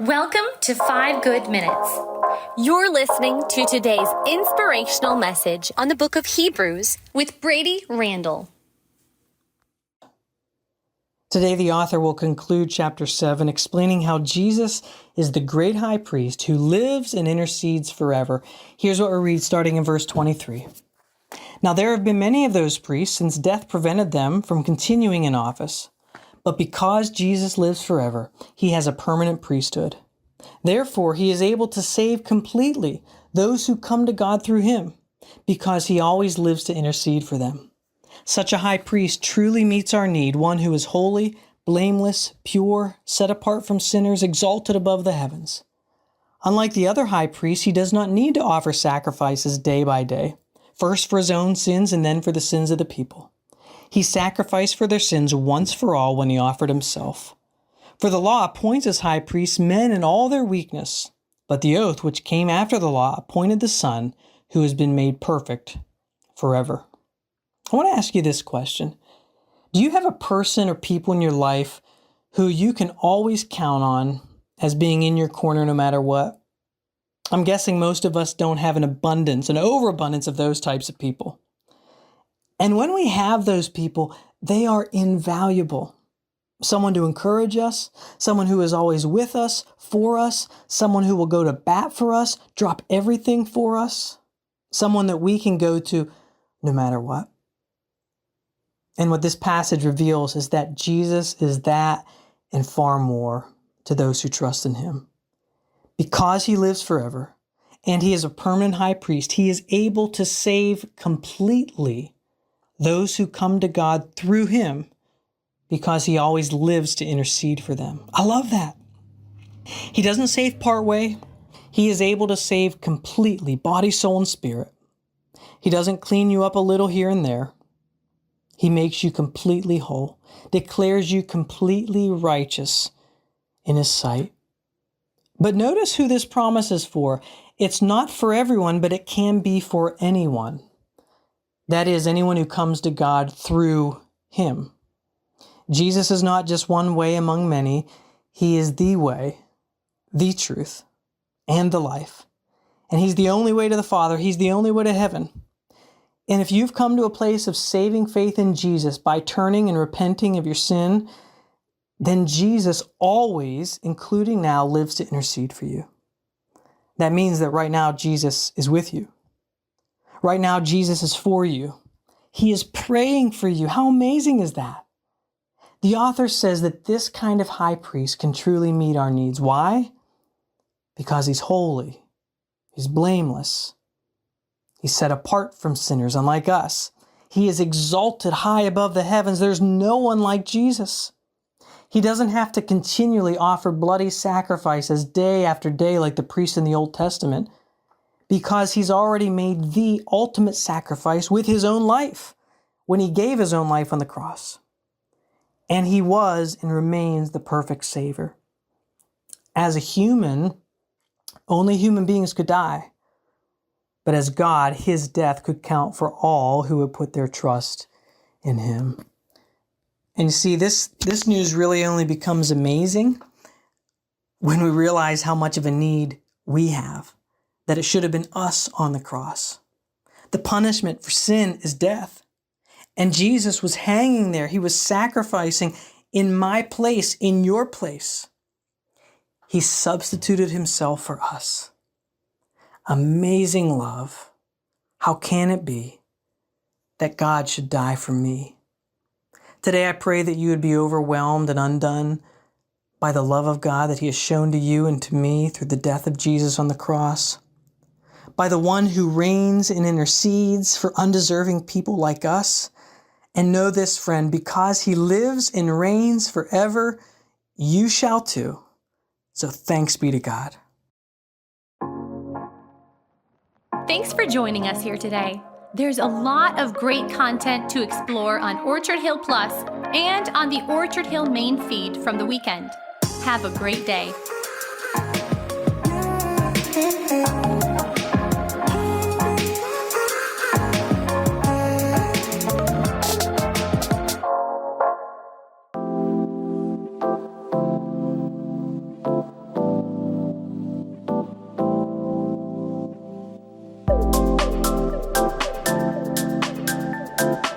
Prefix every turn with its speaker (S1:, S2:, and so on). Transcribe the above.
S1: Welcome to 5 Good Minutes.
S2: You're listening to today's inspirational message on the book of Hebrews with Brady Randall.
S3: Today, the author will conclude chapter 7, explaining how Jesus is the great high priest who lives and intercedes forever. Here's what we read starting in verse 23. Now, there have been many of those priests since death prevented them from continuing in office. But because Jesus lives forever, he has a permanent priesthood. Therefore, he is able to save completely those who come to God through him, because he always lives to intercede for them. Such a high priest truly meets our need, one who is holy, blameless, pure, set apart from sinners, exalted above the heavens. Unlike the other high priests, he does not need to offer sacrifices day by day, first for his own sins and then for the sins of the people. He sacrificed for their sins once for all when he offered himself. For the law appoints as high priests men in all their weakness, but the oath which came after the law appointed the Son who has been made perfect forever. I want to ask you this question. Do you have a person or people in your life who you can always count on as being in your corner no matter what? I'm guessing most of us don't have an overabundance of those types of people. And when we have those people, they are invaluable. Someone to encourage us, someone who is always with us, for us, someone who will go to bat for us, drop everything for us, someone that we can go to no matter what. And what this passage reveals is that Jesus is that and far more to those who trust in him. Because he lives forever and he is a permanent high priest, he is able to save completely those who come to God through him, because he always lives to intercede for them. I love that. He doesn't save partway. He is able to save completely, body, soul, and spirit. He doesn't clean you up a little here and there. He makes you completely whole, declares you completely righteous in his sight. But notice who this promise is for. It's not for everyone, but it can be for anyone. That is, anyone who comes to God through him. Jesus is not just one way among many. He is the way, the truth, and the life. And he's the only way to the Father. He's the only way to heaven. And if you've come to a place of saving faith in Jesus by turning and repenting of your sin, then Jesus always, including now, lives to intercede for you. That means that right now Jesus is with you. Right now, Jesus is for you. He is praying for you. How amazing is that? The author says that this kind of high priest can truly meet our needs. Why? Because he's holy. He's blameless. He's set apart from sinners, unlike us. He is exalted high above the heavens. There's no one like Jesus. He doesn't have to continually offer bloody sacrifices day after day like the priests in the Old Testament, because he's already made the ultimate sacrifice with his own life when he gave his own life on the cross. And he was and remains the perfect Savior. As a human, only human beings could die. But as God, his death could count for all who would put their trust in him. And you see, this news really only becomes amazing when we realize how much of a need we have. That it should have been us on the cross. The punishment for sin is death. And Jesus was hanging there. He was sacrificing in my place, in your place. He substituted himself for us. Amazing love. How can it be that God should die for me? Today I pray that you would be overwhelmed and undone by the love of God that he has shown to you and to me through the death of Jesus on the cross. By the one who reigns and intercedes for undeserving people like us. And know this, friend, because he lives and reigns forever, you shall too. So thanks be to God.
S1: Thanks for joining us here today. There's a lot of great content to explore on Orchard Hill Plus and on the Orchard Hill main feed from the weekend. Have a great day.
S3: day.